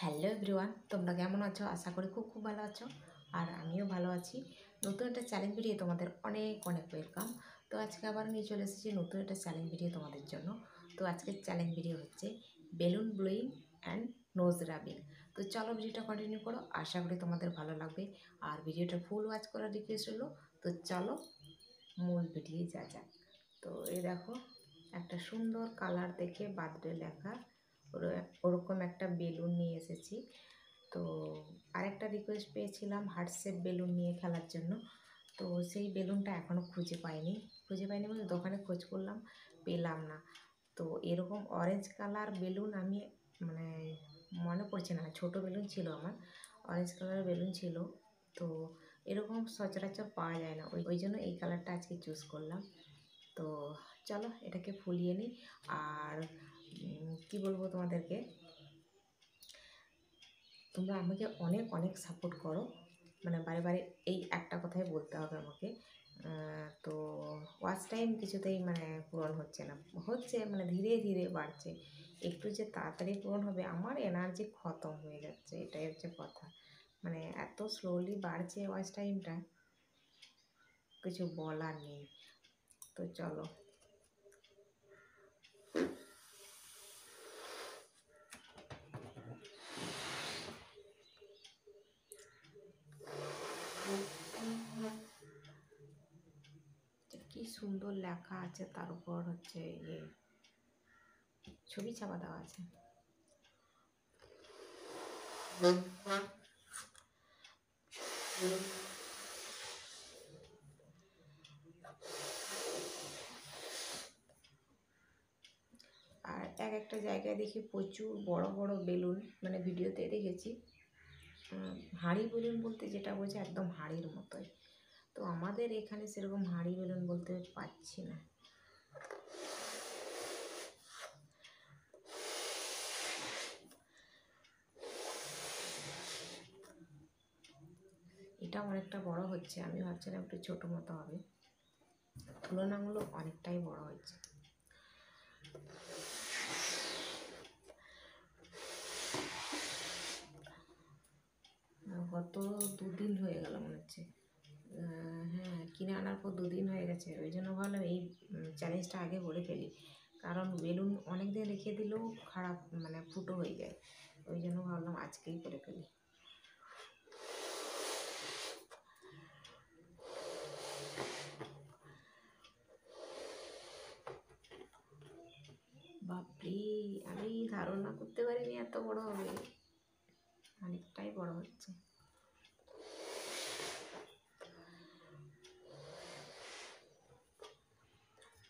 Hello everyone, তোমরা কেমন আছো? আশা করি খুব খুব ভালো আছো। আর আমিও ভালো আছি। নতুন একটা চ্যালেঞ্জ ভিডিও তোমাদের অনেক অনেক ওয়েলকাম। তো আজকে আবার নিয়ে চলে এসেছি নতুন একটা চ্যালেঞ্জ ভিডিও তোমাদের জন্য। তো আজকের চ্যালেঞ্জ ভিডিও হচ্ছে balloon blowing and nose rubbing. তো চলো ভিডিওটা কন্টিনিউ করো, আশা করি তোমাদের ভালো লাগবে। আর ভিডিওটা ফুল ওয়াচ করার রিকোয়েস্ট হলো। তো চলো মূল ভিডিও যা যাক। তো এই দেখো, একটা সুন্দর কালার দেখে বার্থডে লেখা ওরকম একটা বেলুন নিয়ে এসেছি। তো আরেকটা রিকোয়েস্ট পেয়েছিলাম হার্ট শেপ বেলুন নিয়ে খেলার জন্য। তো সেই বেলুনটা এখনও খুঁজে পাইনি বলে দোকানে খোঁজ করলাম, পেলাম না। তো এরকম অরেঞ্জ কালার বেলুন আমি মানে মনে পড়ছে না, ছোট বেলুন ছিল আমার, অরেঞ্জ কালারের বেলুন ছিল। তো এরকম সচরাচর পাওয়া যায় না, ওই জন্য এই কালারটা আজকে চুজ করলাম। তো চলো এটাকে ফুলিয়ে নিই। আর কি বলবো তোমাদেরকে, তোমরা আমাকে অনেক অনেক সাপোর্ট করো, মানে বারে বারে এই একটা কথাই বলতে হবে আমাকে। তো ওয়াচ টাইম কিছুতেই মানে পূরণ হচ্ছে না, মানে ধীরে ধীরে বাড়ছে। একটু যে তাড়াতাড়ি পূরণ হবে, আমার এনার্জি খতম হয়ে যাচ্ছে, এটাই হচ্ছে কথা। মানে এত স্লোলি বাড়ছে ওয়াচ টাইমটা, কিছু বলার নেই। তো চলো কি সুন্দর লেখা আছে, তার উপর হচ্ছে ছবি ছাপা দেওয়া আছে। আর একটা জায়গায় দেখি প্রচুর বড় বড় বেলুন, মানে ভিডিওতে দেখেছি হাঁড়ি বেলুন বলতে যেটা বলছে একদম হাঁড়ির মতোই। তো আমাদের এখানে সেরকম হাঁড়ি বেলুন বলতে পাচ্ছি না। এটা অনেকটা বড় হচ্ছে, আমি ভাবছিলাম একটু ছোটো মতো হবে, তুলনামূলক অনেকটাই বড় হচ্ছে। গত 2 দিন হয়ে গেল মনে হচ্ছে, হ্যাঁ কিনে আনার পর 2 দিন হয়ে গেছে। ওই জন্য ভাবলাম এই চ্যালেঞ্জটা আগে করে ফেলি, কারণ বেলুন অনেক দিন রেখে দিলেও খারাপ, মানে ফুটো হয়ে যায়। ওই জন্য ভাবলাম আজকেই করে ফেলি। বাপরে, আমি ধারণা করতে পারিনি এত বড় হবে, অনেকটাই বড় হচ্ছে।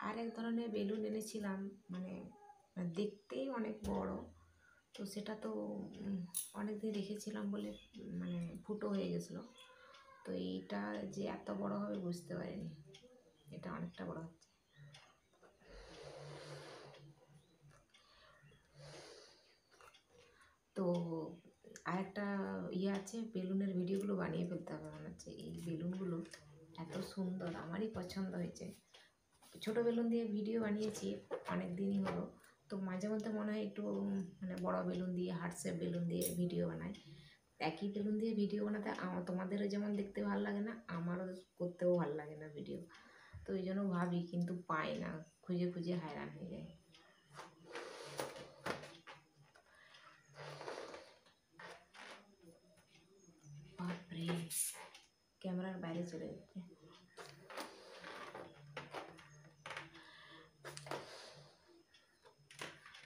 আর এক ধরনের বেলুন এনেছিলাম, মানে দেখতেই অনেক বড়। তো সেটা তো অনেক দিন রেখেছিলাম বলে মানে ফুটো হয়ে গেছিলো। তো এইটা যে এত বড় হবে বুঝতে পারিনি, এটা অনেকটা বড় হচ্ছে। তো আরেকটা আছে, বেলুনের ভিডিওগুলো বানিয়ে ফেলতে হবে মনে হচ্ছে। এই বেলুনগুলো এত সুন্দর, আমারই পছন্দ হয়েছে। ছোটো বেলুন দিয়ে ভিডিও বানিয়েছি অনেক দিনই হলো। তো মাঝে মধ্যে মনে হয় একটু মানে বড় বেলুন দিয়ে, হার্ট শেপ বেলুন দিয়ে ভিডিও বানাই। একই বেলুন দিয়ে ভিডিও বানাতে তোমাদেরও যেমন দেখতে ভালো লাগে না, আমারও করতেও ভালো লাগে না ভিডিও। তো ওই জন্য ভাবি, কিন্তু পাই না, খুঁজে খুঁজে হায়রান হয়ে যায়। বাপরে, ক্যামেরার বাইরে চলে যাচ্ছে।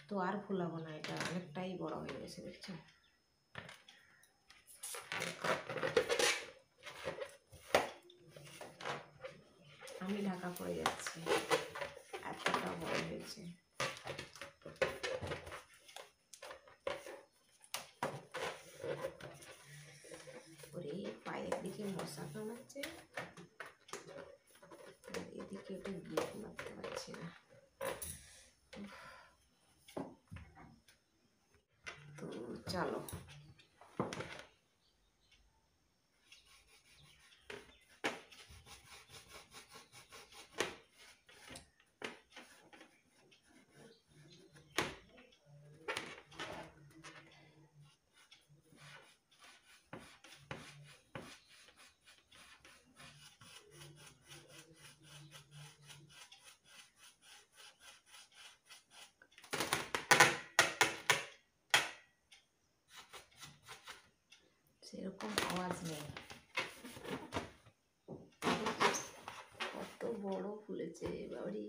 তো আর ফুলাবো না, এটা অনেকটাই বড় হয়ে গেছে দেখছো। আমি ঢাকা পড়ে যাচ্ছি, এতটা বড় হয়েছে। ওরে, পায়ের দিকে মশা কামড়াচ্ছে, এদিকে একটু গিয়ে মারতে পারছি না। তো চলো সেরকম আওয়াজ নেই। কত বড় ফুলেছে বাবারি।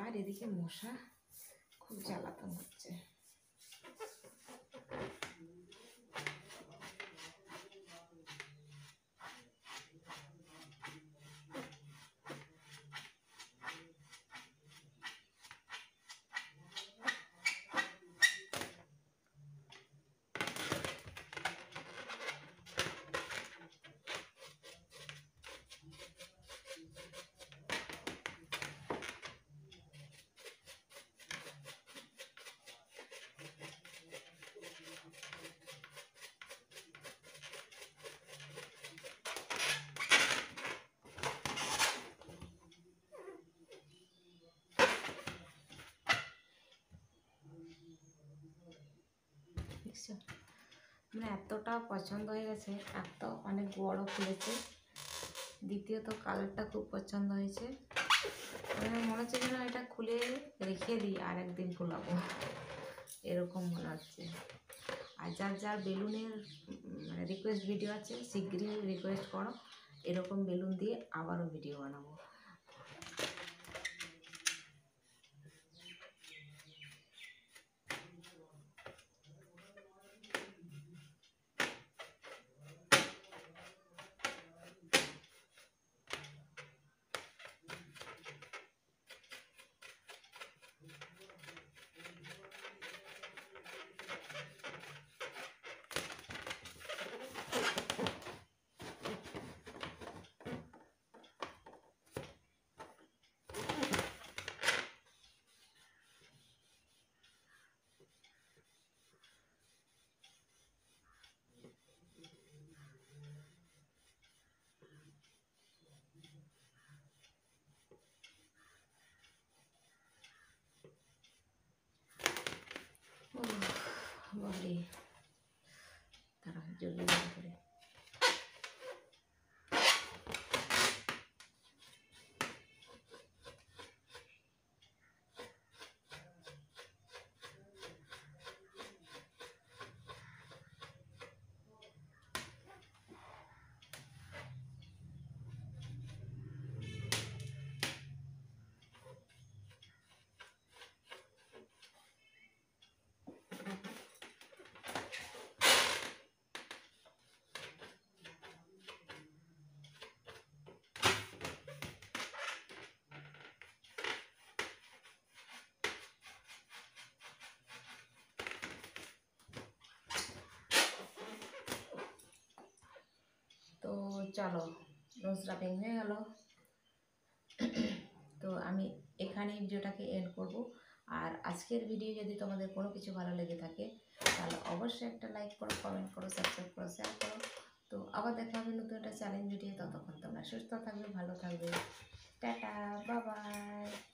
আর এদিকে মশা খুব জ্বালাতন হচ্ছে। মানে এতটা পছন্দ হয়ে গেছে, এত অনেক বড় ফুলেছে। দ্বিতীয়ত কালারটা খুব পছন্দ হয়েছে। মানে মনে হচ্ছে যেন এটা খুলে রেখে দিই আর একদিন ফুলাবো, এরকম মনে হচ্ছে। আর যার যার বেলুনের মানে রিকোয়েস্ট ভিডিও আছে, শীঘ্রই রিকোয়েস্ট করো, এরকম বেলুন দিয়ে আবারও ভিডিও বানাবো। বাবারে, তারা জলদি করে। তো চলো, নোজ রাপিং হয়ে গেল। তো আমি এখানে ভিডিওটাকে এন্ড করব। আর আজকের ভিডিও যদি তোমাদের কোনো কিছু ভালো লেগে থাকে তাহলে অবশ্যই একটা লাইক করো, কমেন্ট করো, সাবস্ক্রাইব করো, শেয়ার করো। তো আবার দেখা হবে নতুন একটা চ্যালেঞ্জ ভিডিও। ততক্ষণ তোমরা সুস্থ থাকবে, ভালো থাকবে। Tata, bye bye.